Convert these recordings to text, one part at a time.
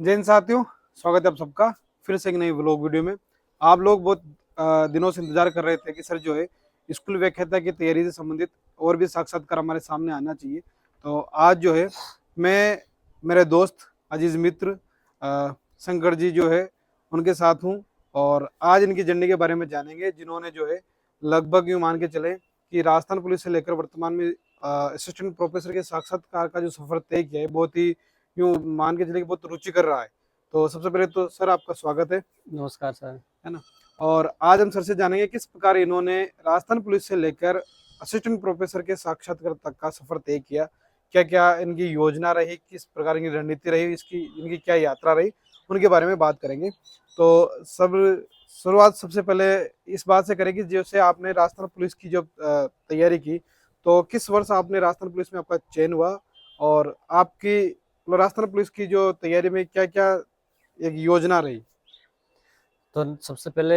जय हिंद साथियों, स्वागत है आप सबका फिर से एक नई व्लॉग वीडियो में। आप लोग बहुत दिनों से इंतजार कर रहे थे कि सर जो है स्कूल व्याख्याता की तैयारी से संबंधित और भी साक्षात्कार हमारे सामने आना चाहिए। तो आज जो है मैं मेरे दोस्त अजीज मित्र शंकर जी जो है उनके साथ हूँ और आज इनकी जर्नी के बारे में जानेंगे, जिन्होंने जो है लगभग यूँ मान के चले कि राजस्थान पुलिस से लेकर वर्तमान में असिस्टेंट प्रोफेसर के साक्षात्कार का जो सफर तय किया है, बहुत ही यूँ मान के चले कि बहुत रुचि कर रहा है। तो सबसे पहले तो सर आपका स्वागत है। नमस्कार सर। है ना। और आज हम सर से जानेंगे किस प्रकार इन्होंने राजस्थान पुलिस से लेकर असिस्टेंट प्रोफेसर के साक्षात्कार तक का सफर तय किया, क्या क्या इनकी योजना रही, किस प्रकार की रणनीति रही, इसकी इनकी क्या यात्रा रही, उनके बारे में बात करेंगे। तो सब शुरुआत सबसे पहले इस बात से करेंगे, जैसे आपने राजस्थान पुलिस की जो तैयारी की, तो किस वर्ष आपने राजस्थान पुलिस में आपका चयन हुआ और आपकी राजस्थान पुलिस की जो तैयारी में क्या क्या एक योजना रही। तो सबसे पहले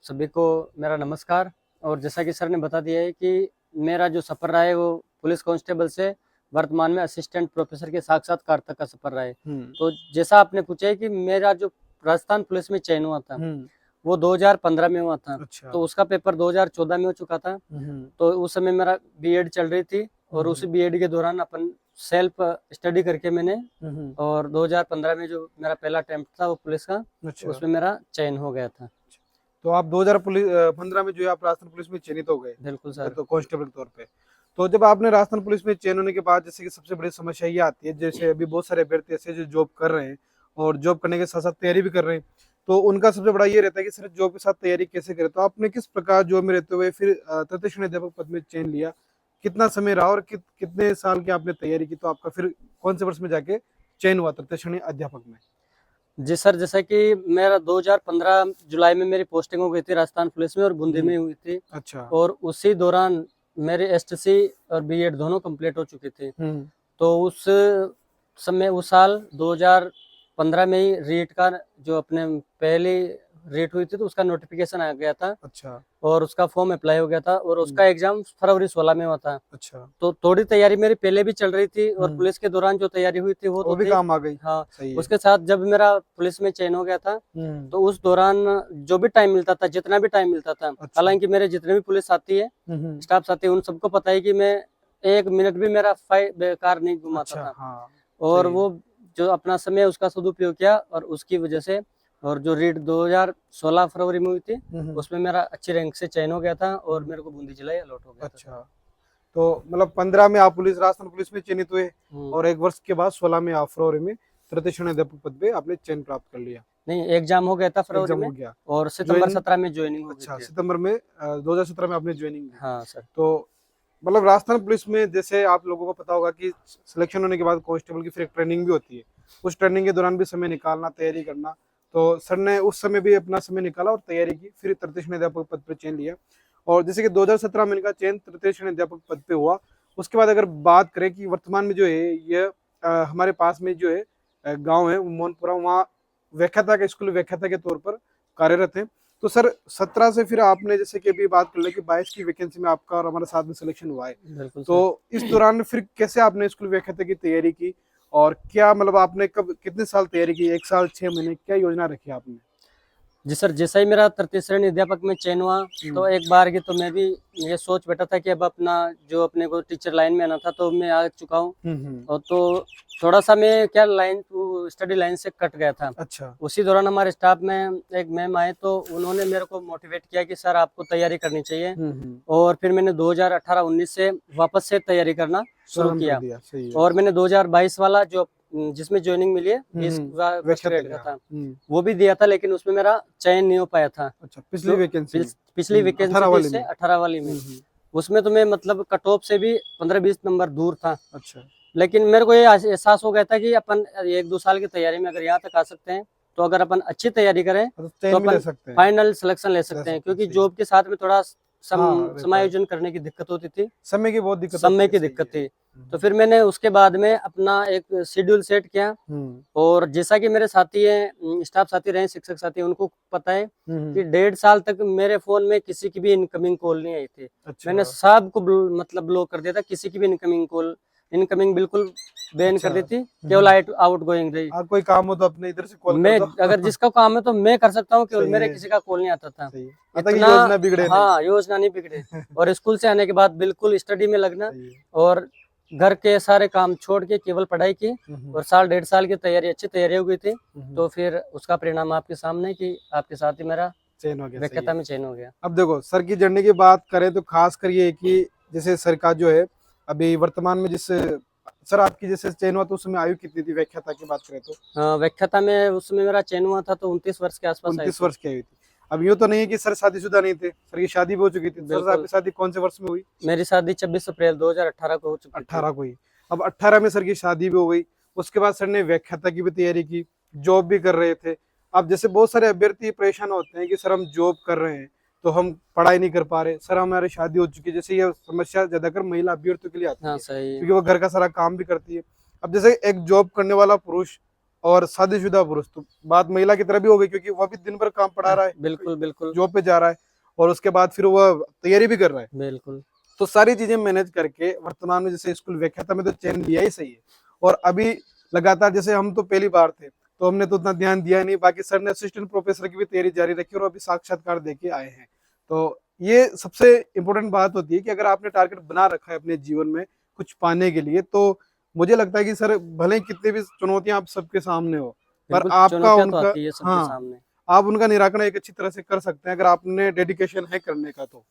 सभी को मेरा नमस्कार। और जैसा कि सर ने बता दिया है कि मेरा जो सफ़र रहा है वो पुलिस कांस्टेबल से वर्तमान में असिस्टेंट प्रोफेसर के साक्षात्कार तक का सफ़र रहा है। तो जैसा आपने पूछा है कि मेरा जो राजस्थान पुलिस में चयन हुआ था वो 2015 में हुआ था। अच्छा। तो उसका पेपर 2014 में हो चुका था। तो उस समय मेरा बीएड चल रही थी और उसी बीएड के दौरान अपन सेल्फ स्टडी करके मैंने और 2015 में जो मेरा पहला अटेम्प्ट था वो पुलिस का, अच्छा। उसमें मेरा चयन हो गया था। तो आप 2015 में जो है आप राजस्थान पुलिस में चयनित हो गए। बिल्कुल सर। तो कांस्टेबल के तौर पे। तो जब आपने राजस्थान पुलिस में चयन होने के बाद जैसे कि सबसे बड़ी समस्या ये आती है, जैसे अभी बहुत सारे अभ्यर्थी ऐसे जो जॉब कर रहे हैं और जॉब करने के साथ साथ तैयारी भी कर रहे हैं, तो उनका सबसे बड़ा ये रहता है कि सर जॉब के साथ तैयारी कैसे करें। तो आपने किस प्रकार जॉब में रहते हुए फिर तृतीय श्रेणी अध्यापक पद में चयन लिया, कितना समय रहा और कितने साल की आपने तैयारी की, तो आपका फिर कौन से वर्ष में जाके चयन हुआ तृतीय श्रेणी अध्यापक में। जी सर, जैसा कि मेरा 2015 जुलाई में मेरी पोस्टिंग हो गई थी राजस्थान पुलिस में और बूंदी में हुई थी। अच्छा। और उसी दौरान मेरे एसटीसी और बीएड दोनों कंप्लीट हो चुके थे। तो उस समय उस साल 2015 में ही रीट का जो अपने पहली रीट हुई थी तो उसका नोटिफिकेशन आ गया था। अच्छा। और उसका फॉर्म अप्लाई हो गया था और उसका एग्जाम फरवरी 16 में हुआ था। अच्छा। तो थोड़ी तैयारी मेरी पहले भी चल रही थी और पुलिस के दौरान जो तैयारी हुई थी वो तो भी थी। काम आ गई। हाँ। सही है। उसके साथ जब मेरा पुलिस में चयन हो गया था तो उस दौरान जो भी टाइम मिलता था, जितना भी टाइम मिलता था, अच्छा। हालांकि मेरे जितने भी पुलिस साथी है, स्टाफ साथी, उन सबको पता है कि मैं एक मिनट भी मेरा बेकार नहीं घुमाता अच्छा। था। हाँ। और वो जो अपना समय उसका सदुपयोग किया और उसकी वजह से और जो रीट 2016 फरवरी में हुई थी उसमें मेरा अच्छी रैंक से चयन हो गया था और मेरे को बूंदी जिला अलॉट हो गया। अच्छा। तो मतलब 15 में आप पुलिस राजस्थान पुलिस में चयनित हुए और एक वर्ष के बाद 16 में आप फरवरी में तृतीय श्रेणी अध्यापक पद पे आपने चयन प्राप्त कर लिया। नहीं, एग्जाम हो गया था फरवरी में गया और सितंबर 17 में ज्वाइनिंग हो गई अच्छा, थी। सितंबर में 2017 में आपने ज्वाइनिंग की। हाँ सर। तो मतलब राजस्थान पुलिस में जैसे आप लोगों को पता होगा कि सिलेक्शन होने के बाद कांस्टेबल की फिर एक ट्रेनिंग भी होती है, उस ट्रेनिंग के दौरान भी समय निकालना, तैयारी करना। तो सर ने उस समय भी अपना समय निकाला और तैयारी की, फिर तृतीय श्रेणी अध्यापक पद पर चयन लिया। और जैसे कि 2017 में इनका चयन तृतीय श्रेणी अध्यापक पद पे हुआ। उसके बाद अगर बात करें कि वर्तमान में जो है ये हमारे पास में जो है गांव है मोहनपुरा, वहाँ व्याख्याता के स्कूल व्याख्याता के तौर पर कार्यरत है। तो सर 17 से फिर आपने जैसे कि अभी बात कर ले कि 22 की वैकेंसी में आपका और हमारे साथ में सिलेक्शन हुआ है, तो इस दौरान फिर कैसे आपने स्कूल व्याख्याता की तैयारी की और क्या मतलब आपने कब कितने साल तैयारी की, 1 साल 6 महीने, क्या योजना रखी आपने। जी सर, जैसा ही मेरा तृतीय श्रेणी अध्यापक में चयन हुआ तो एक बार की तो मैं भी ये सोच बैठा था कि अब अपना जो अपने को टीचर लाइन में आना था तो मैं आ चुका हूँ। और तो थोड़ा सा मैं क्या लाइन स्टडी लाइन से कट गया था। अच्छा। उसी दौरान हमारे स्टाफ में एक मैम आए तो उन्होंने मेरे को मोटिवेट किया कि सर आपको तैयारी करनी चाहिए। और फिर मैंने 2018-19 से वापस से तैयारी करना शुरू किया। और मैंने 2022 वाला जो जिसमें ज्वाइनिंग मिली है 20 ग्रेड का था वो भी दिया था, लेकिन उसमें मेरा चयन नहीं हो पाया था। अच्छा, पिछली वैकेंसी पिछली वैकेंसी 18 वाली में उसमें तो मैं मतलब कट ऑफ से भी 15-20 नंबर दूर था। अच्छा। लेकिन मेरे को ये एहसास हो गया था कि अपन 1-2 साल की तैयारी में अगर यहाँ तक आ सकते हैं तो अगर अपन अच्छी तैयारी करें तो अपन फाइनल सिलेक्शन ले सकते हैं, क्योंकि जॉब के साथ में थोड़ा समायोजन करने की दिक्कत होती थी, समय की दिक्कत थी। तो फिर मैंने उसके बाद में अपना एक शेड्यूल सेट किया। और जैसा कि मेरे साथी हैं, स्टाफ साथी रहे, शिक्षक साथी, उनको पता है कि 1.5 साल तक मेरे फोन में किसी की भी इनकमिंग कॉल नहीं आई थी। मैंने सबको मतलब ब्लॉक कर दिया था, किसी की भी इनकमिंग कॉल इनकमिंग बिल्कुल बैन कर दी अच्छा। थी, केवल आउट गोइंग रही। कोई काम हो तो अपने इधर से कॉल मैं कर दो। अगर जिसका काम है तो मैं कर सकता हूँ, केवल सही मेरे है, किसी का कॉल नहीं आता था। सही है। मतलब कि इतना, योजना बिगड़े नहीं। हाँ, योजना नहीं बिगड़े। और स्कूल से आने के बाद बिल्कुल स्टडी में लगना, सही है। और घर के सारे काम छोड़ के केवल पढ़ाई की, और साल 1.5 साल की तैयारी, अच्छी तैयारी हो गई थी। तो फिर उसका परिणाम आपके सामने कि आपके साथ ही मेरा चयन हो गया। सही व्याख्याता है। में चयन हो गया। अब देखो सर की जर्नी की बात करें तो खास कर ये है कि जैसे सर का जो है अभी वर्तमान में, जिस सर आपकी जैसे चयन हुआ तो उस समय आयु कितनी थी व्याख्याता की बात करें तो? व्याख्याता में उसमें मेरा चयन हुआ था तो 29 वर्ष के आसपास आई 29 थी। वर्ष की आयु थी। अब यूँ तो नहीं है कि सर शादीशुदा नहीं थे, सर की शादी भी हो चुकी थी। सर बिल्कुल। आपकी शादी कौन से वर्ष में हुई? मेरी शादी 26 अप्रैल 2018 को हो चुकी थी। 18 को ही। अब 18 में सर की शादी भी हो गई। उसके बाद सर ने व्याख्याता की भी तैयारी की, जॉब भी कर रहे थे। अब जैसे बहुत सारे अभ्यर्थी परेशान होते हैं कि सर हम जॉब कर रहे हैं तो हम पढ़ाई नहीं कर पा रहे, सर हमारी शादी हो चुकी है। जैसे ये समस्या ज्यादातर महिला अभ्यर्थियों के लिए आती हाँ, है, सही है। क्योंकि वो घर का सारा काम भी करती है। अब जैसे एक जॉब करने वाला पुरुष और शादीशुदा पुरुष, तो बात महिला की तरह भी हो गई, क्योंकि वह भी दिन भर काम पड़ा रहा है, बिल्कुल, बिल्कुल, जॉब पे जा रहा है, और उसके बाद फिर वह तैयारी भी कर रहा है। बिल्कुल। तो सारी चीजें मैनेज करके वर्तमान में जैसे स्कूल व्याख्याता में तो चयन लिया ही सही है। और अभी लगातार, जैसे हम तो पहली बार थे तो हमने तो उतना ध्यान दिया नहीं, बाकी सर ने असिस्टेंट प्रोफेसर की भी तैयारी जारी रखी और अभी साक्षात्कार देके आए हैं। तो ये सबसे इम्पोर्टेंट बात होती है कि अगर आपने टारगेट बना रखा है अपने जीवन में कुछ पाने के लिए, तो मुझे लगता है कि सर भले ही कितनी भी चुनौतियां आप सबके सामने हो, पर बिल्कुल, आपका चुनौतियां तो उनका, आती है सबके हाँ, सामने। आप उनका निराकरण एक अच्छी तरह से कर सकते हैं अगर आपने डेडिकेशन है करने का। तो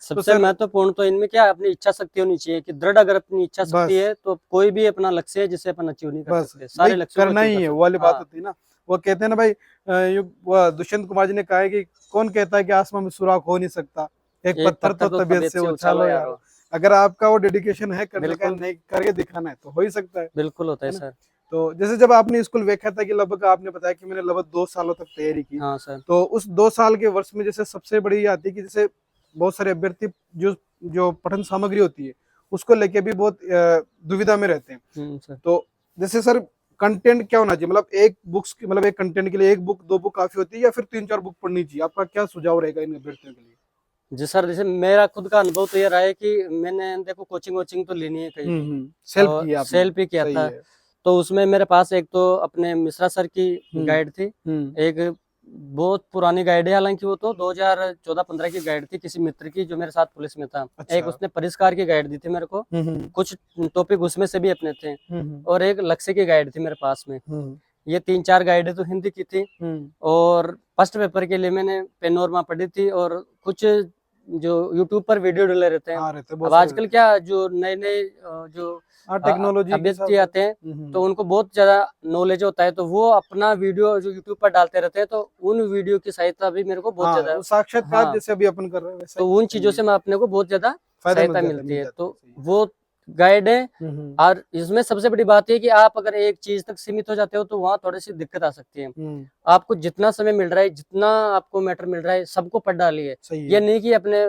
सबसे सर महत्वपूर्ण तो इनमें क्या है, अपनी इच्छा शक्ति होनी चाहिए कि दृढ़। अगर अपनी इच्छा शक्ति बस है तो कोई भी अपना लक्ष्य है जिसे अपन अचीव नहीं कर बस सकते, भाई सारे लक्ष्यों को करना अचीव ही कर है, वो सकते वाली हैं। बात हाँ, होती है ना। वो कहते हैं ना भाई, वो दुष्यंत कुमार जी ने कहा है कि कौन कहता है कि आसमान में सुराख हो नहीं सकता, एक एक पत्थर पत्थर तो तो तबीयत तबीयत से से उछालो उछालो यारो। यारो। अगर आपका वो डेडिकेशन है करने का, बिल्कुल, नहीं करके दिखाना है तो हो ही सकता बिल्कुल होता है है ना। सर। तो जैसे जब आपने स्कूल व्याख्याता की, लगभग आपने बताया कि मैंने लगभग 2 सालों तक तैयारी की, हाँ सर। तो उस 2 साल के वर्ष में जैसे सबसे बड़ी ये आती है कि जैसे बहुत सारे अभ्यर्थी जो जो पठन सामग्री होती है उसको लेके भी बहुत दुविधा में रहते हैं। सर। तो जैसे सर कंटेंट क्या होना चाहिए, मतलब एक बुक्स की, मतलब एक कंटेंट के लिए एक बुक दो बुक काफी होती है या फिर 3-4 बुक पढ़नी चाहिए? आपका क्या सुझाव रहेगा इन अभ्यर्थियों के लिए? जी सर, जैसे मेरा खुद का अनुभव तो ये रहा है कि मैंने देखो कोचिंग वोचिंग तो लेनी है कहीं भी, सेल्फ और किया आपने, सेल्फ ही किया सही था। है। तो उसमें मेरे पास एक तो अपने मिश्रा सर की हम्म गाइड थी, हम्म एक बहुत पुरानी गाइड है, हालांकि वो तो 2014-15 की गाइड थी किसी मित्र की जो मेरे साथ पुलिस में था। एक अच्छा। उसने परिष्कार की गाइड दी थी मेरे को, हम्म कुछ टॉपिक उसमें से भी अपने थे, हम्म और एक लक्ष्य की गाइड थी मेरे पास में। हम्म ये 3-4 गाइडें तो हिंदी की थी, और फर्स्ट पेपर के लिए मैंने पेनोरमा पढ़ी थी, और कुछ जो यूट्यूब पर वीडियो डले रहते हैं। हाँ रहते अब बहुत सारे आजकल रहते क्या जो नए नए जो हैं, टेक्नोलॉजी के हिसाब अभ्यर्थी से। आते हैं तो उनको बहुत ज्यादा नॉलेज होता है, तो वो अपना वीडियो जो यूट्यूब पर डालते रहते हैं, तो उन वीडियो की सहायता भी मेरे को बहुत हाँ ज्यादा, वो साक्षात्कार हाँ, जैसे अभी अपन कर रहे हैं वैसा तो ही, उन सही चीजों है। से मैं अपने को बहुत ज्यादा फायदा सहायता मिलती मिल है। जाता है, तो सही है। वो गाइड है। हम्म और इसमें सबसे बड़ी बात है कि आप अगर एक चीज तक सीमित हो जाते हो तो वहां थोड़ी सी दिक्कत आ सकती है। हम्म आपको जितना समय मिल रहा है, जितना आपको मैटर मिल रहा है, सबको पढ़ डालिए। सही ये है। नहीं कि अपने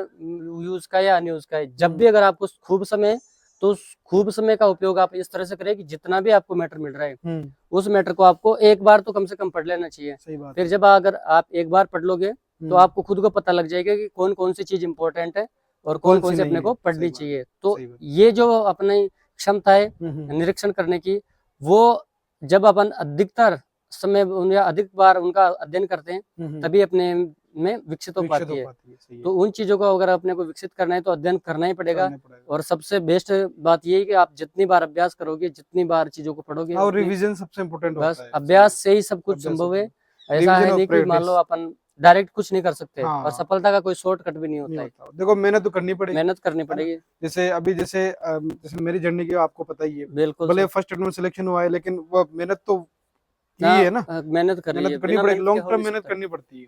यूज का या अनयूज का है। जब भी अगर आपको खूब समय है, तो उस खूब समय का उपयोग आप इस तरह से करें कि जितना भी आपको मैटर मिल रहा है उस मैटर को आपको एक बार तो कम से कम पढ़ लेना चाहिए। सही बात फिर है। जब अगर आप एक बार पढ़ लोगे तो आपको खुद को पता लग जाएगा कि कौन कौन सी चीज इंपॉर्टेंट है और कौन कौन कौन सी सी नहीं अपने है, को सही पढ़नी बात, चाहिए। तो सही बात। ये जो अपनी क्षमता है हम्म निरीक्षण करने की, वो जब अपन अधिकतर समय या अधिक बार उनका अध्ययन करते हैं तभी अपने में विकसित हो विकसित पाती हो है। पाती है, सही है। तो उन चीजों को अगर अपने को विकसित करना है तो अध्ययन करना ही पड़ेगा। करना पड़ेगा। और सबसे बेस्ट बात ये है कि आप जितनी बार अभ्यास करोगे, जितनी बार चीजों को पढ़ोगे, और उतनी रिवीजन सबसे इम्पोर्टेंट बस होता है, सही है। अभ्यास से ही सब कुछ अभ्यास संभव है। सबसे, ऐसा रिवीजन है और नहीं कि मान लो प्रैक्टिस अपन डायरेक्ट कुछ नहीं कर सकते, और हाँ सफलता का कोई शॉर्टकट भी नहीं नहीं होता है। होता। देखो मेहनत तो करनी पड़ेगी, मेहनत करनी है ना। पड़ेगी। जैसे अभी जैसे जैसे मेरी जर्नी की आपको पता ही है, बिल्कुल भले सर। फर्स्ट अटेम्प्ट में सिलेक्शन हुआ है लेकिन वो मेहनत तो की ना है ना। मेहनत करिए, मेहनत करनी बिना पड़ेगी, मेहनत के लॉन्ग हो टर्म नहीं मेहनत सकता। करनी पड़ती है।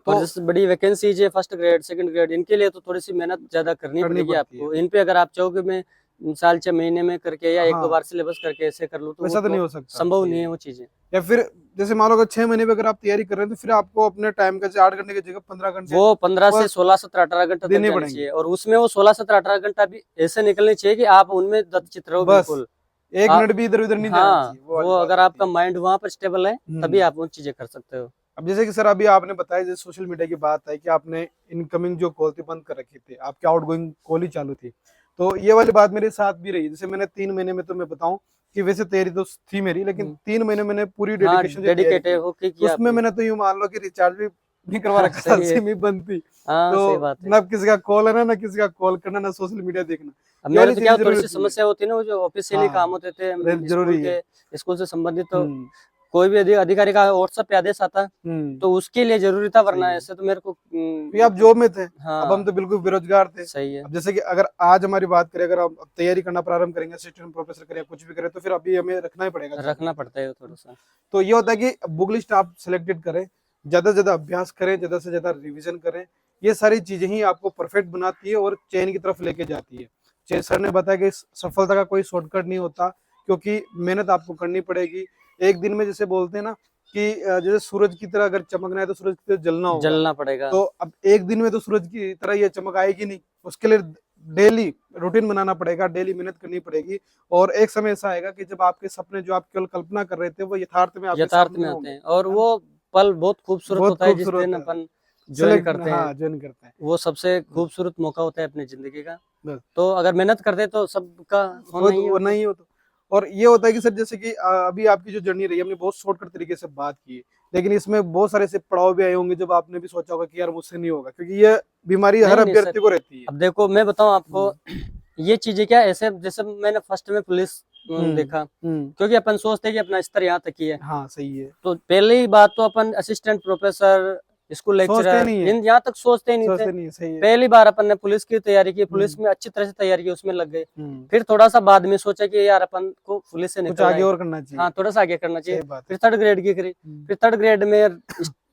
और तो जैसे बड़ी वैकेंसीज है, फर्स्ट ग्रेड, सेकंड ग्रेड, इनके लिए तो थोड़ी सी मेहनत ज्यादा करनी करनी पड़ेगी पड़ती है। आपको। इन पे अगर आप चाहोगे मैं साल 6 महीने में करके या 1-2 हाँ बार सिलेबस करके ऐसे कर लूँ, तो वो वैसा तो नहीं तो हो सकता, संभव सही नहीं है। है वो चीजें। या फिर जैसे मान लो अगर 6 महीने में अगर आप तैयारी कर रहे हैं तो फिर आपको अपने टाइम का 8 घंटे की जगह 15 घंटे वो 15 से वो 16, 17, 18 घंटा तक देने जानी पड़ेंगे। चाहिए, और उसमें वो 16, 17, 18 घंटा भी ऐसे निकलने चाहिए कि आप उनमें दत्तचित रहो बस बिल्कुल। एक आप, मिनट भी इधर उधर नहीं जाना हाँ, चाहिए, वो वो वाली बात अगर होती आपका है। माइंड वहां पर स्टेबल है तभी आप वो चीजें कर सकते हो। अब जैसे कि सर अभी आपने बताया जैसे सोशल मीडिया की बात है कि आपने इनकमिंग जो कॉल थी बंद कर रखी थी, आपकी आउटगोइंग कॉल ही चालू थी। तो ये वाली बात मेरे साथ भी रही। जैसे मैंने 3 महीने में, तो मैं बताऊं कि वैसे तैयारी तो थी मेरी, लेकिन 3 महीने मैंने पूरी डेडिकेशन से तैयारी डेडिकेटेड की। होके किया उसमें आपने। मैंने तो यूं मान लो कि रिचार्ज भी नहीं करवा रखा था, सही है। सिम ही बंद थी। हाँ तो सही बात है। ना किसी का कॉल आना, ना किसी का कॉल करना, ना सोशल मीडिया देखना, अब ये मेरे वाली तो चीजें क्या जरूरी थोड़ी सी होती है। समस्या होती है ना, वो जो ऑफिशियली काम हाँ, होते थे जरूरी है। स्कूल से संबंधित, तो हम्म कोई भी अधिकारी का व्हाट्सएप पे आदेश आता हम्म तो उसके लिए जरूरी था, सही वरना है। ऐसे तो मेरे को क्योंकि आप जॉब में थे, अब हम हाँ तो बिल्कुल बेरोजगार थे। सही है। अब जैसे कि अगर आज हमारी बात करें, अगर हम अब तैयारी करना प्रारंभ करेंगे, असिस्टेंट प्रोफेसर करें या कुछ भी करें, तो फिर अभी हमें रखना ही पड़ेगा चालू। रखना पड़ता है थोड़ा सा। तो ये होता है कि बुक लिस्ट आप सिलेक्टेड करें, ज्यादा से ज्यादा अभ्यास करें, ज्यादा से ज्यादा रिवीजन करें। ये सारी चीजें ही आपको परफेक्ट बनाती है और चयन की तरफ लेके जाती है। सर ने बताया कि सफलता का कोई शॉर्टकट नहीं होता, क्योंकि मेहनत आपको करनी पड़ेगी। एक दिन में जैसे बोलते हैं ना कि जैसे सूरज की तरह अगर चमकना है तो सूरज की तरह जलना होगा। जलना पड़ेगा। तो अब एक दिन में तो सूरज की तरह ये चमक आएगी नहीं, उसके लिए डेली रूटीन बनाना पड़ेगा, डेली मेहनत करनी पड़ेगी। और एक समय ऐसा आएगा कि जब आपके सपने जो आप केवल कल्पना कर रहे थे, वो यथार्थ में आपके यथार्थ सामने में आते होंगे, हैं, और है ना? वो पल बहुत खूबसूरत बहुत होता है जिस खूबसूरत दिन है। अपन ज्वाइन सिलेक्ट, करते हैं। हाँ, ज्वाइन करते हैं। वो सबसे बस खूबसूरत मौका होता है अपनी जिंदगी का। बस तो अगर मेहनत करते हैं तो सबका होना ही है वो वो तो। नहीं हो तो। और ये होता है कि सर, जैसे कि अभी आपकी जो जर्नी रही, हमने बहुत शॉर्टकट तरीके से बात की है, लेकिन इसमें बहुत सारे ऐसे पड़ाव भी आए होंगे जब आपने भी सोचा होगा कि यार मुझसे नहीं होगा, क्योंकि ये बीमारी हर नहीं नहीं सर, अभ्यर्थी को रहती है। अब देखो मैं बताऊं आपको, हम्म ये चीजें क्या ऐसे, जैसे मैंने फर्स्ट में पुलिस देखा, हम्म क्योंकि अपन सोचते हैं कि अपना स्तर यहाँ तक ही है। हाँ, सही है। तो पहले ही बात तो अपन असिस्टेंट प्रोफेसर, स्कूल सोचते लेक्चरर, नहीं है, इन यहाँ तक सोचते ही नहीं थे। सोचते नहीं है, सही है। पहली बार अपन ने पुलिस की तैयारी की, पुलिस हम्म में अच्छी तरह से तैयारी की, उसमें लग गए। हम्म फिर थोड़ा सा बाद में सोचा कि यार अपन को पुलिस से कुछ निकलना आगे है, और करना चाहिए। हाँ थोड़ा सा आगे करना चाहिए। सही बात है। फिर थर्ड ग्रेड की करी, हम्म फिर थर्ड ग्रेड में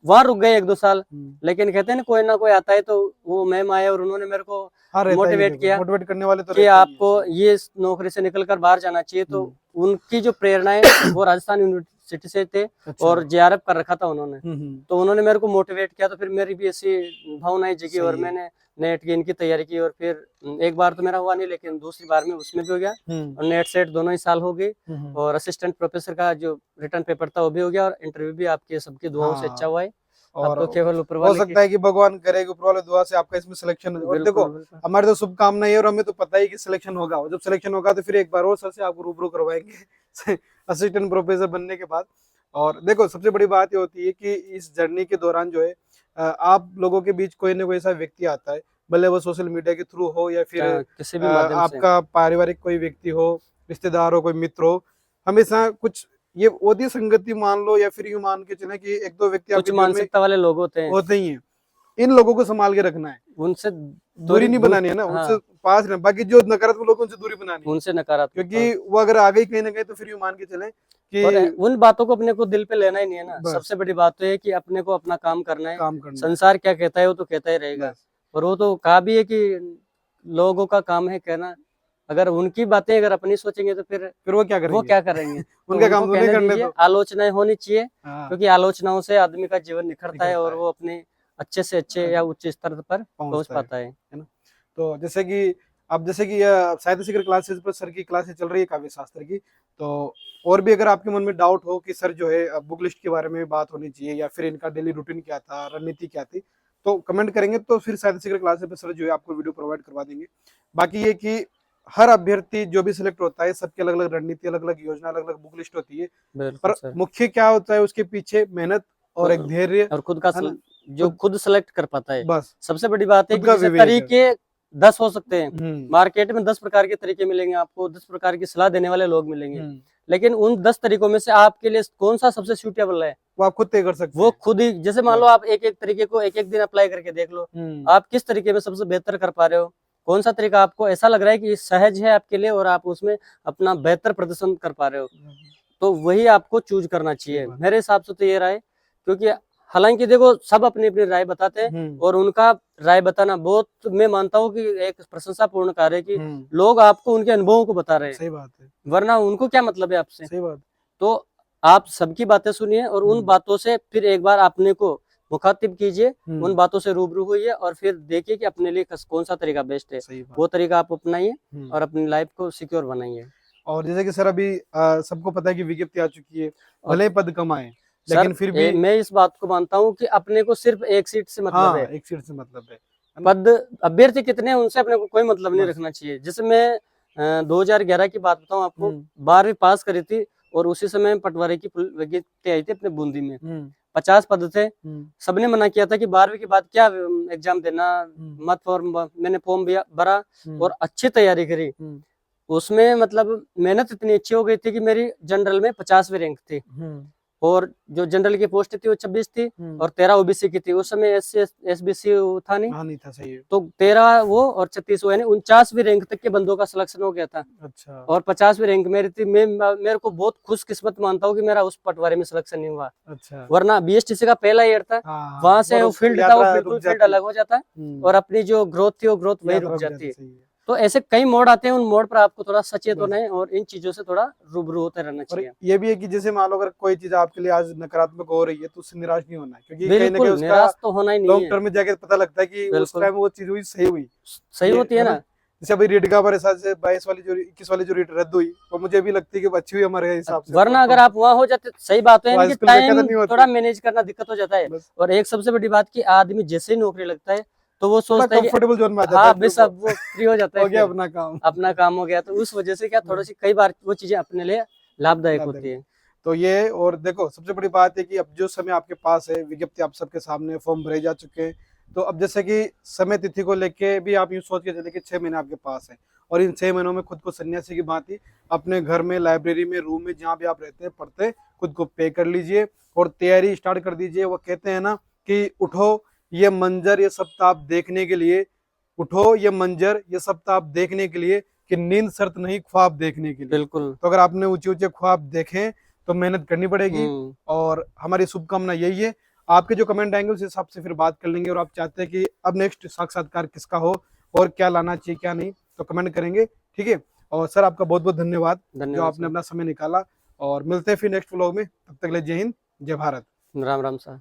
वहां रुक गए 1-2 साल। हम्म। लेकिन कहते हैं ना, कोई ना कोई आता है, तो वो मैम आए और उन्होंने मेरे को हाँ, रहता ही है, मोटिवेट देखो किया मोटिवेट करने वाले तो कि रहते ही है, आपको सही है। ये नौकरी से निकलकर बाहर जाना चाहिए। तो उनकी जो प्रेरणाएं वो राजस्थान यूनिवर्सिटी से थे, अच्छा। और जेआरएफ कर रखा था उन्होंने। हम्म। तो उन्होंने मेरे को मोटिवेट किया, तो फिर मेरी भी ऐसी भावनाएं जगी, सही और है। मैंने नेट की इनकी तैयारी की। और फिर एक बार तो मेरा हुआ नहीं, लेकिन दूसरी बार में उसमें भी हो गया, और नेट सेट दोनों ही साल हो गए। और असिस्टेंट प्रोफेसर का जो रिटर्न पेपर था वो भी हो गया, और इंटरव्यू भी आपके सबकी दुआओं से अच्छा हाँ, हुआ है। अब और तो केवल ऊपर हो वाले की। सकता है कि भगवान करे कि ऊपर वाले दुआ से आपका इसमें सिलेक्शन हो। और देखो, बिल्कुल बिल्कुल। हमारी तो शुभकामनाएं है, और हमें तो पता ही कि सिलेक्शन होगा। और जब सिलेक्शन होगा तो फिर एक बार और सर से आपको रूबरू करवाएंगे असिस्टेंट प्रोफेसर बनने के बाद। और देखो, सबसे बड़ी बात ये होती है कि इस जर्नी के दौरान जो है, आप लोगों के बीच कोई ना कोई ऐसा व्यक्ति आता है, भले वो सोशल मीडिया के थ्रू हो, या फिर किसी भी माध्यम से। आपका पारिवारिक कोई व्यक्ति हो, रिश्तेदार हो, कोई मित्र हो। हमेशा कुछ ये होती संगति मान लो, या फिर यूं मान के चले कि 1-2 व्यक्ति कुछ आपके जीवन में मानसिकता वाले लोग होते हैं, होते ही हैं। इन लोगों को संभाल के रखना है, उनसे दूरी नहीं बनानी है ना, उनसे हाँ, पास रहना। बाकी जो नकारात्मक लोग हैं, उनसे दूरी बनानी है, उनसे नकारात्मक। क्योंकि वो अगर आ गई कहीं ना कहीं, तो फिर यूं मान के चले और कि उन बातों को अपने को दिल पे लेना ही नहीं है ना। बस सबसे बड़ी बात तो है कि अपने को अपना काम करना है। काम करना है, संसार क्या कहता है वो तो कहता ही रहेगा। बस। और वो तो कहा भी है कि लोगों का काम है कहना, अगर उनकी बातें अगर अपनी सोचेंगे तो फिर वो क्या वो करेंगे? क्या करेंगे। तो उनका उनको काम तो नहीं कहने करने दीजिए, दो। आलोचनाएं होनी चाहिए, हाँ, क्योंकि आलोचनाओं से आदमी का जीवन निखरता है, निकलता और है, वो अपने अच्छे से अच्छे या उच्च स्तर पर पहुंच पहुंचता पाता है। है ना? तो जैसे कि अब, जैसे कि साहित्य शिखर क्लासेस पर सर की क्लासेस चल रही है काव्य शास्त्र की, तो और भी अगर आपके मन में डाउट हो कि सर जो है बुक लिस्ट के बारे में बात होनी चाहिए, या फिर इनका डेली रूटीन क्या था, रणनीति क्या थी, तो कमेंट करेंगे, तो फिर साहित्य शिखर क्लासेस पर सर जो है आपको वीडियो प्रोवाइड करवा देंगे। बाकी ये कि हर अभ्यर्थी जो भी सिलेक्ट होता है, सबकी अलग अलग रणनीति, अलग अलग योजना, अलग अलग बुक लिस्ट होती है। बिल्कुल पर सर। मुख्य क्या होता है, उसके पीछे मेहनत और एक धैर्य, और खुद का है ना? जो खुद सेलेक्ट कर पाता है। बस सबसे बड़ी बात है खुद कि का जैसे विवेक है। तरीके 10 हो सकते हैं, हम्म मार्केट में 10 प्रकार के तरीके मिलेंगे आपको, 10 प्रकार की सलाह देने वाले लोग मिलेंगे, हम्म, लेकिन उन 10 तरीकों में से आपके लिए कौन सा सबसे सूटेबल है, वो आप खुद तय कर सकते वो हैं। खुद ही। जैसे मान लो बस। आप एक एक तरीके को एक एक दिन अप्लाई करके देख लो, आप किस तरीके में सबसे बेहतर कर पा रहे हो, कौन सा तरीका आपको ऐसा लग रहा है कि सहज है आपके लिए और आप उसमें अपना बेहतर प्रदर्शन कर पा रहे हो, तो वही आपको चूज करना चाहिए। मेरे हिसाब से तो ये राय, क्योंकि हालांकि देखो सब अपनी अपनी राय बताते हैं, और उनका राय बताना बहुत, मैं मानता हूँ कि एक प्रशंसापूर्ण कार्य है कि लोग आपको उनके अनुभवों को बता रहे हैं। सही बात है, वरना उनको क्या मतलब है आपसे। सही बात। तो आप सबकी बातें सुनिए, और उन बातों से फिर एक बार अपने को मुखातिब कीजिए, उन बातों से रूबरू होइए, और फिर देखिए कि अपने लिए कौन सा तरीका बेस्ट है, वो तरीका आप अपनाइए और अपनी लाइफ को सिक्योर बनाइए। और जैसे कि सर अभी सबको पता है कि विज्ञप्ति आ चुकी है, भले पद कम आए, सर लेकिन फिर भी मैं इस बात को मानता हूँ कि अपने को सिर्फ एक सीट से मतलब हाँ, है। एक सीट से मतलब है। पद अभ्यर्थी कितने हैं उनसे अपने को कोई मतलब नहीं बस। रखना चाहिए। जैसे मैं 2011 की बात बताऊं आपको, 12वीं पास करी थी और उसी समय पटवारी की विज्ञप्ति आई थी अपने बूंदी में, 50 पद थे। सबने मना किया था कि 12वीं के बाद क्या एग्जाम देना, मत फॉर्म। मैंने फॉर्म भरा और अच्छी तैयारी करी। उसमें मतलब मेहनत इतनी अच्छी हो गई थी कि मेरी जनरल में 50वीं रैंक थी और जो जनरल की पोस्ट थी वो 26 थी और 13 ओबीसी की थी। उस समय एसबीसी था नहीं, हाँ नहीं था, सही है। तो 13 वो और 36 वो, यानी 49वीं रैंक तक के बंदों का सिलेक्शन हो गया था। अच्छा। और 50वीं रैंक मेरी थी। मेरे को बहुत खुशकिस्मत मानता हूँ कि मेरा उस पटवारी में सिलेक्शन नहीं हुआ। अच्छा। वरना बीएसटीसी का पहला ईयर था, वहां से वो फील्ड था, वो बिल्कुल फील्ड अलग हो जाता और अपनी जो ग्रोथ थी वो ग्रोथ वही रुक जाती है। तो ऐसे कई मोड़ आते हैं, उन मोड़ पर आपको थोड़ा सचेत होना है और इन चीजों से थोड़ा रूबरू होते रहना चाहिए। ये भी है कि जैसे मान लो अगर कोई चीज आपके लिए आज नकारात्मक हो रही है तो उससे निराश नहीं होना है, क्योंकि कहीं ना कहीं उसका निराश तो होना ही नहीं लॉन्ग है। टर्म में जाके पता लगता है कि उस टाइम वो चीज हुई सही होती है ना। जैसे अभी रेट का हमारे साथ से 22 वाली जो 21 वाली जो रेट रद्द हुई, तो मुझे भी लगती है कि अच्छी हुई हमारे हिसाब से। वरना अगर आप वहां हो जाते, सही बात है कि टाइम थोड़ा मैनेज करना दिक्कत हो जाता है। और एक सबसे बड़ी बात की आदमी जैसे ही नौकरी लगता है तो वो सोचता है कि कंफर्टेबल जोन में आ जाता है, बस अब वो फ्री हो जाता है, हो गया अपना काम हो गया। तो उस वजह से क्या थोड़ी सी कई बार वो चीजें अपने लिए लाभदायक होती है। तो ये, और देखो सबसे बड़ी बात है कि अब जो समय आपके पास है, विज्ञप्ति आप सबके सामने, फॉर्म भरे जा चुके हैं, तो अब जैसे कि समय तिथि को लेके भी आप यूँ सोच के चले कि 6 महीने आपके पास है और इन 6 महीनों में खुद को सन्यासी की भांति अपने घर में, लाइब्रेरी में, रूम में, जहाँ भी आप रहते हैं पढ़ते, खुद को पे कर लीजिए और तैयारी स्टार्ट कर दीजिए। वो कहते हैं ना कि उठो ये मंजर ये सप्ताह देखने के लिए, उठो ये मंजर ये सप्ताह देखने के लिए, कि नींद शर्त नहीं ख्वाब देखने के लिए। बिल्कुल। तो अगर आपने ऊंचे ऊंचे ख्वाब देखें तो मेहनत करनी पड़ेगी और हमारी शुभकामना यही है। आपके जो कमेंट आएंगे उस हिसाब से फिर बात कर लेंगे, और आप चाहते हैं कि अब नेक्स्ट साक्षात्कार किसका हो और क्या लाना चाहिए क्या नहीं, तो कमेंट करेंगे, ठीक है। और सर आपका बहुत बहुत धन्यवाद जो आपने अपना समय निकाला, और मिलते हैं फिर नेक्स्ट व्लॉग में। तब तक के लिए जय हिंद, जय भारत। राम राम सर।